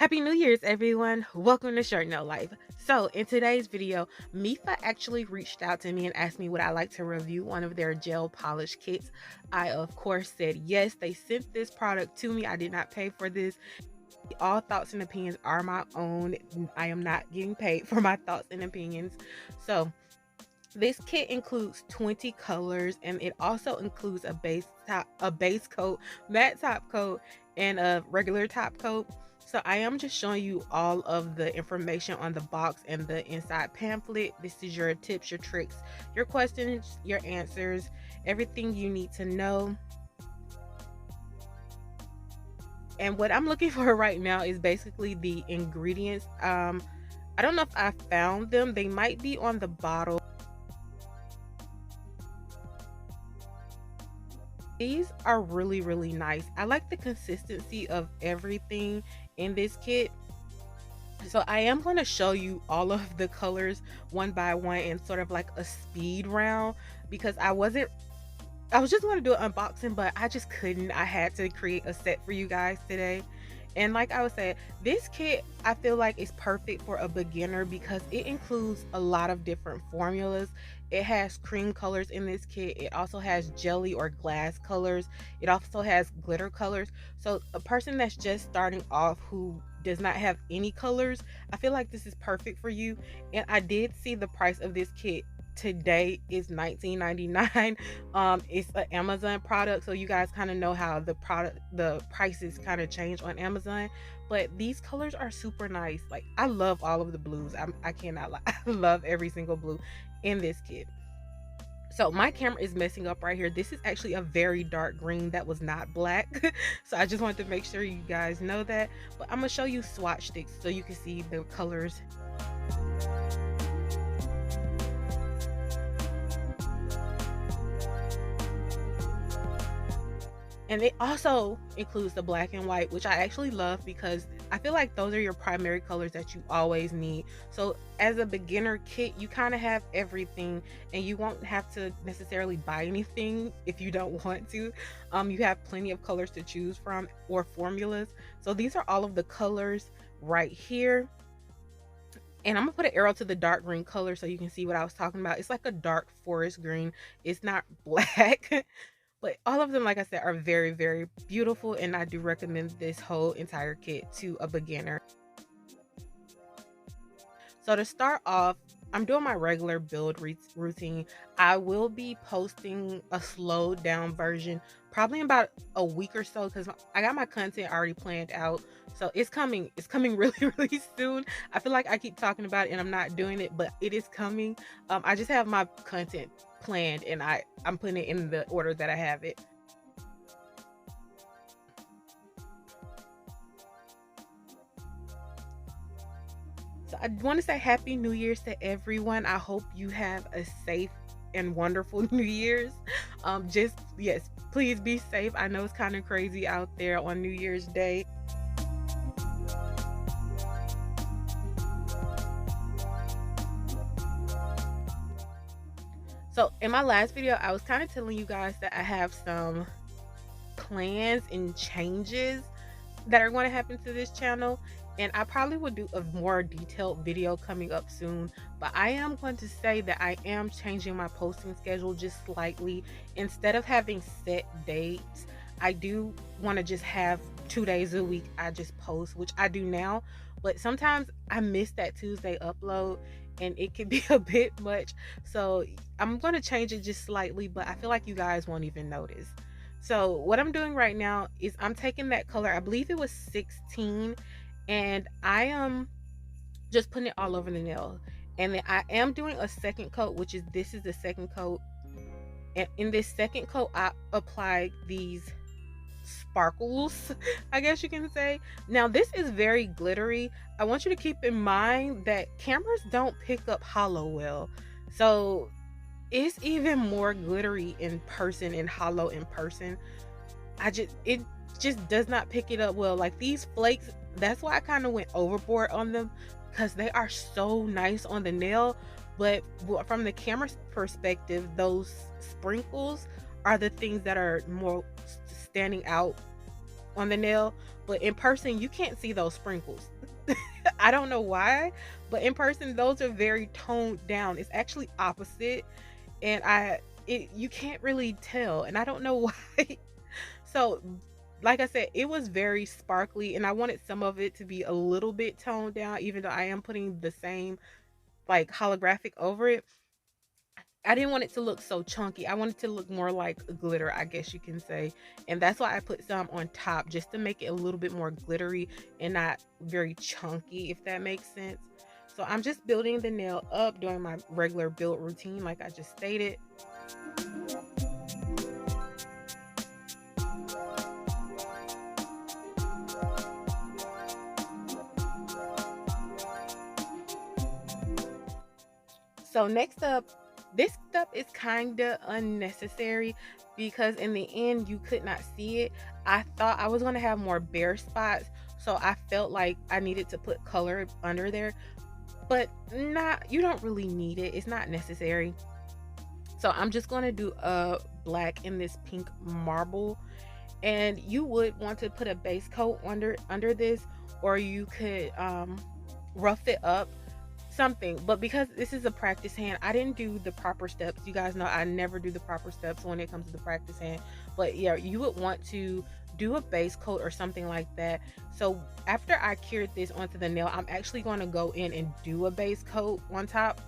Happy New Year's, everyone. Welcome to Short Nail Life. So in today's video, Mefa actually reached out to me and asked me would I like to review one of their gel polish kits. I of course said yes. They sent this product to me. I did not pay for this. All thoughts and opinions are my own. I am not getting paid for my thoughts and opinions. So this kit includes 20 colors, and it also includes a base coat, matte top coat, and a regular top coat. So I am just showing you all of the information on the box and the inside pamphlet. This is your tips, your tricks, your questions, your answers, everything you need to know. And what I'm looking for right now is basically the ingredients. I don't know if I found them. They might be on the bottle. These are really nice. I like the consistency of everything in this kit. So I am going to show you all of the colors one by one in sort of like a speed round, because I was just going to do an unboxing, but I just couldn't. I had to create a set for you guys today. And like I was saying, this kit I feel like is perfect for a beginner because it includes a lot of different formulas. It has cream colors in this kit. It also has jelly or glass colors. It also has glitter colors. So a person that's just starting off who does not have any colors, I feel like this is perfect for you. And I did see the price of this kit today is $19.99. It's an Amazon product, so you guys kind of know how the prices kind of change on Amazon. But these colors are super nice. Like, I love all of the blues. I cannot lie. I love every single blue in this kit. So my camera is messing up right here. This is actually a very dark green that was not black. So I just wanted to make sure you guys know that. But I'm gonna show you swatch sticks so you can see the colors. And it also includes the black and white, which I actually love because I feel like those are your primary colors that you always need. So as a beginner kit, you kind of have everything, and you won't have to necessarily buy anything if you don't want to. You have plenty of colors to choose from, or formulas. So these are all of the colors right here. And I'm gonna put an arrow to the dark green color so you can see what I was talking about. It's like a dark forest green. It's not black. But all of them, like I said, are very beautiful, and I do recommend this whole entire kit to a beginner. So to start off, I'm doing my regular build routine. I will be posting a slowed down version probably in about a week or so, because I got my content already planned out. So it's coming really soon. I feel like I keep talking about it and I'm not doing it, but it is coming. I just have my content planned, and I'm putting it in the order that I have it. So I want to say Happy New Year's to everyone. I hope you have a safe and wonderful New Year's. Yes, please be safe. I know it's kind of crazy out there on New Year's Day. So in my last video, I was kind of telling you guys that I have some plans and changes that are going to happen to this channel, and I probably will do a more detailed video coming up soon. But I am going to say that I am changing my posting schedule just slightly. Instead of having set dates, I do want to just have 2 days a week I just post, which I do now, but sometimes I miss that Tuesday upload and it can be a bit much. So I'm going to change it just slightly, but I feel like you guys won't even notice. So what I'm doing right now is I'm taking that color, I believe it was 16, and I am just putting it all over the nail. And then I am doing a second coat, which is this is the second coat. And in this second coat, I apply these sparkles, I guess you can say. Now this is very glittery. I want you to keep in mind that cameras don't pick up hollow well. So it's even more glittery in person and hollow in person. It just does not pick it up well. Like these flakes, that's why I kind of went overboard on them, because they are so nice on the nail, but from the camera's perspective, those sprinkles are the things that are more standing out on the nail, but in person you can't see those sprinkles. I don't know why, but in person those are very toned down. It's actually opposite, and you can't really tell, and I don't know why. So, like I said, it was very sparkly, and I wanted some of it to be a little bit toned down, even though I am putting the same like holographic over it. I didn't want it to look so chunky. I wanted to look more like glitter, I guess you can say. And that's why I put some on top, just to make it a little bit more glittery and not very chunky, if that makes sense. So I'm just building the nail up, doing my regular build routine like I just stated. So next up, this step is kind of unnecessary because in the end you could not see it. I thought I was going to have more bare spots, so I felt like I needed to put color under there, but not, you don't really need it. It's not necessary. So I'm just going to do a black in this pink marble, and you would want to put a base coat under this, or you could rough it up, something. But because this is a practice hand, I didn't do the proper steps. You guys know I never do the proper steps when it comes to the practice hand. But yeah, you would want to do a base coat or something like that. So after I cured this onto the nail, I'm actually going to go in and do a base coat on top.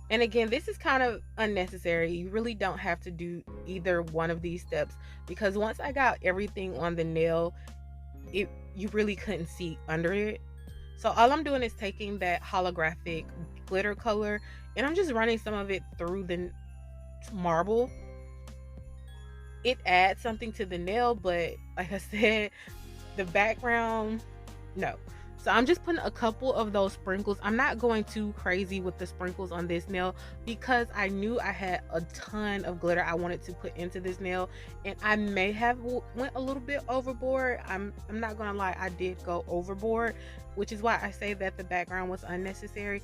And again, this is kind of unnecessary. You really don't have to do either one of these steps, because once I got everything on the nail, you really couldn't see under it. So all I'm doing is taking that holographic glitter color and I'm just running some of it through the marble. It adds something to the nail, but like I said, the background, no. So I'm just putting a couple of those sprinkles. I'm not going too crazy with the sprinkles on this nail because I knew I had a ton of glitter I wanted to put into this nail, and I may have went a little bit overboard. I'm not gonna lie, I did go overboard, which is why I say that the background was unnecessary.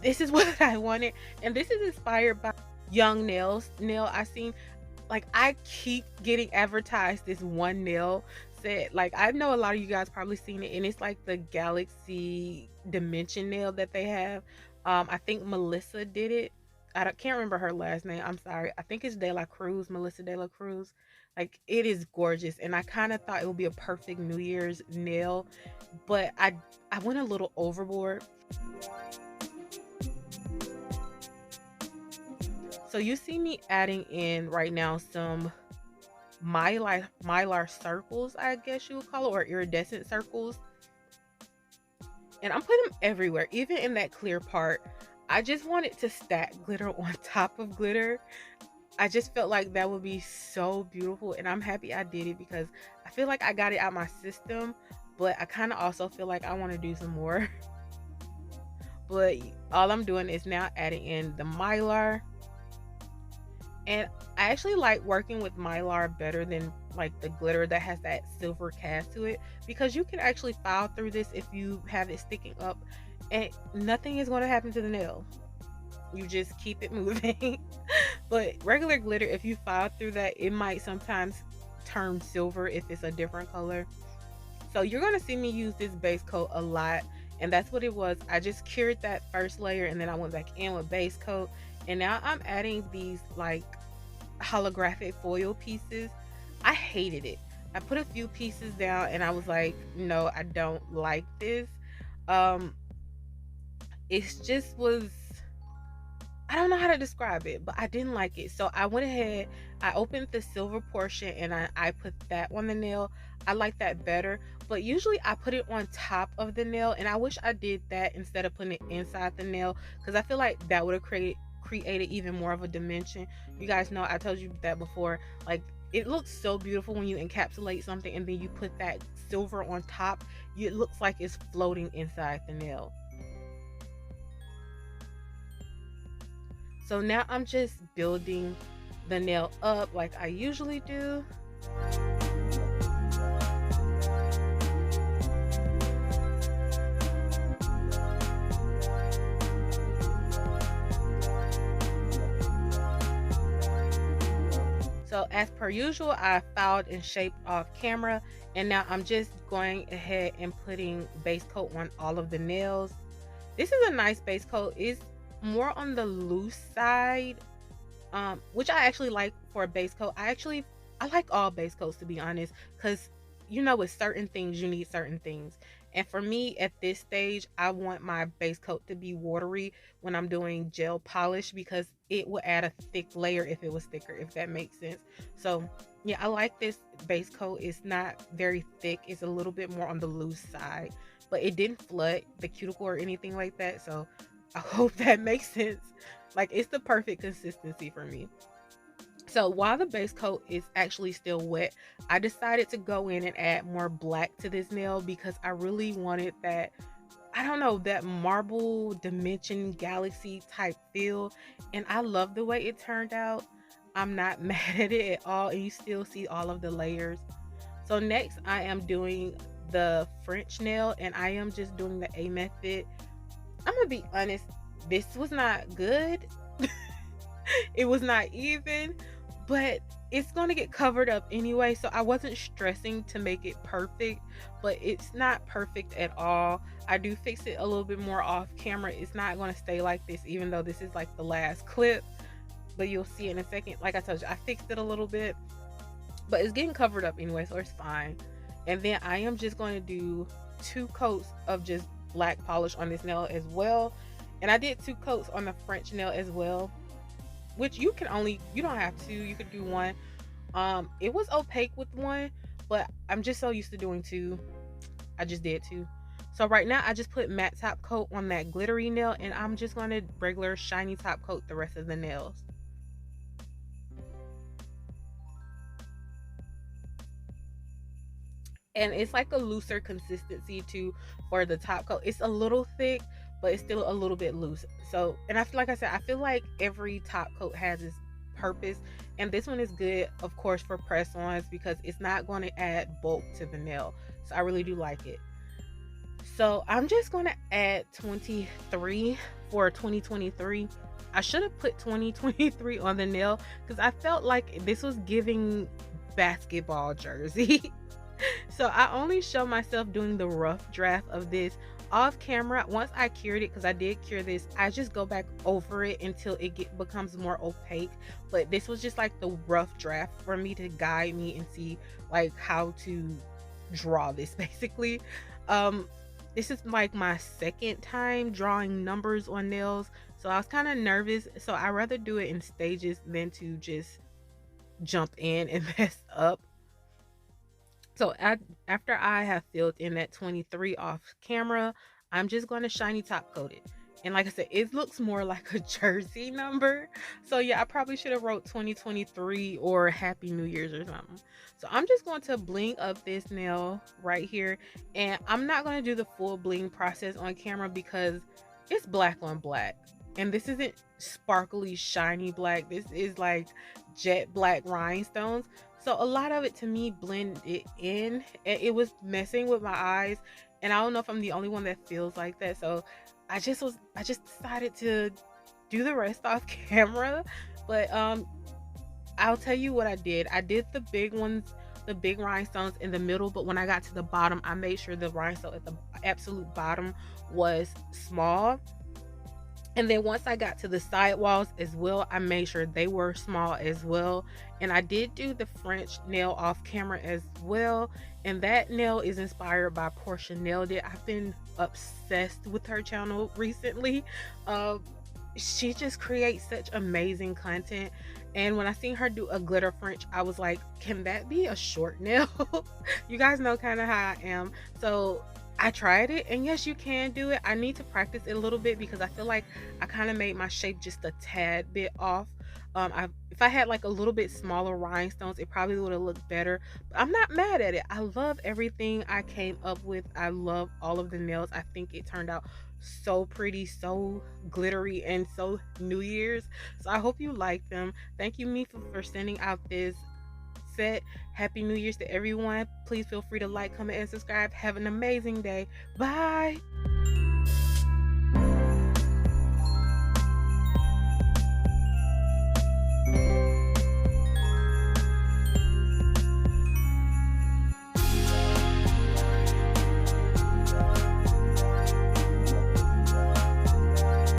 This is what I wanted, and this is inspired by Young Nails nail I seen. Like, I keep getting advertised this one nail set. Like, I know a lot of you guys probably seen it, and it's like the Galaxy Dimension nail that they have. I think Melissa did it. Can't remember her last name, I'm sorry. I think it's De La Cruz, Melissa De La Cruz. Like, it is gorgeous, and I kind of thought it would be a perfect New Year's nail, but I went a little overboard. So you see me adding in right now some mylar circles, I guess you would call it, or iridescent circles. And I'm putting them everywhere, even in that clear part. I just wanted to stack glitter on top of glitter. I just felt like that would be so beautiful, and I'm happy I did it because I feel like I got it out my system, but I kind of also feel like I want to do some more. But all I'm doing is now adding in the mylar. And I actually like working with mylar better than like the glitter that has that silver cast to it, because you can actually file through this if you have it sticking up, and nothing is going to happen to the nail. You just keep it moving. But regular glitter, if you file through that, it might sometimes turn silver if it's a different color. So you're going to see me use this base coat a lot, and that's what it was. I just cured that first layer and then I went back in with base coat, and now I'm adding these like holographic foil pieces. I hated it. I put a few pieces down and I was like, no, I don't like this. It just was, I don't know how to describe it, but I didn't like it. So I went ahead, I opened the silver portion and I put that on the nail. I like that better, but usually I put it on top of the nail, and I wish I did that instead of putting it inside the nail, because I feel like that would have created even more of a dimension. You guys know I told you that before. Like, it looks so beautiful when you encapsulate something and then you put that silver on top. It looks like it's floating inside the nail. So now I'm just building the nail up like I usually do. So as per usual, I filed and shaped off camera, and now I'm just going ahead and putting base coat on all of the nails. This is a nice base coat. It's more on the loose side, which I actually like for a base coat. I like all base coats, to be honest, because with certain things you need certain things. And for me at this stage, I want my base coat to be watery when I'm doing gel polish, because it will add a thick layer if it was thicker, if that makes sense. So yeah, I like this base coat. It's not very thick, it's a little bit more on the loose side, but it didn't flood the cuticle or anything like that. So I hope that makes sense. Like, it's the perfect consistency for me. So while the base coat is actually still wet, I decided to go in and add more black to this nail, because I really wanted that, I don't know, that marble dimension galaxy type feel. And I love the way it turned out. I'm not mad at it at all. And you still see all of the layers. So next I am doing the French nail, and I am just doing the A method. I'm gonna be honest, this was not good. It was not even, but it's going to get covered up anyway, so I wasn't stressing to make it perfect. But it's not perfect at all. I do fix it a little bit more off camera. It's not going to stay like this, even though this is like the last clip, but you'll see it in a second. Like I told you, I fixed it a little bit, but it's getting covered up anyway, so it's fine. And then I am just going to do 2 coats of just black polish on this nail as well. And I did 2 coats on the French nail as well, which you don't have to, you could do 1. It was opaque with 1, but I'm just so used to doing 2, I just did 2. So right now I just put matte top coat on that glittery nail, and I'm just going to regular shiny top coat the rest of the nails. And it's like a looser consistency too for the top coat. It's a little thick, but it's still a little bit loose. So, and I feel like I said, I feel like every top coat has its purpose, and this one is good, of course, for press-ons, because it's not going to add bulk to the nail. So I really do like it. So I'm just going to add 23 for 2023. I should have put 2023 on the nail, because I felt like this was giving basketball jersey. So I only show myself doing the rough draft of this off camera. Once I cured it, because I did cure this, I just go back over it until it becomes more opaque. But this was just like the rough draft for me to guide me and see like how to draw this basically. This is like my second time drawing numbers on nails, so I was kind of nervous. So I rather do it in stages than to just jump in and mess up. So after I have filled in that 23 off camera, I'm just going to shiny top coat it. And like I said, it looks more like a jersey number. So yeah, I probably should have wrote 2023 or Happy New Year's or something. So I'm just going to bling up this nail right here. And I'm not going to do the full bling process on camera, because it's black on black. And this isn't sparkly, shiny black. This is like jet black rhinestones. So a lot of it to me blended in, and it was messing with my eyes. And I don't know if I'm the only one that feels like that. So I just decided to do the rest off camera. But I'll tell you what I did. I did the big ones, the big rhinestones in the middle, but when I got to the bottom, I made sure the rhinestone at the absolute bottom was small. And then once I got to the side walls as well, I made sure they were small as well. And I did do the French nail off camera as well. And that nail is inspired by Portia Nailed It. I've been obsessed with her channel recently. She just creates such amazing content. And when I seen her do a glitter French, I was like, can that be a short nail? You guys know kind of how I am. So I tried it, and yes, you can do it. I need to practice it a little bit, because I feel like I kind of made my shape just a tad bit off. If I had like a little bit smaller rhinestones, it probably would have looked better. But I'm not mad at it. I love everything I came up with. I love all of the nails. I think it turned out so pretty, so glittery, and so New Year's. So I hope you like them. Thank you, Mefa, for sending out this set. Happy New Year's to everyone. Please feel free to like, comment, and subscribe. Have an amazing day. Bye.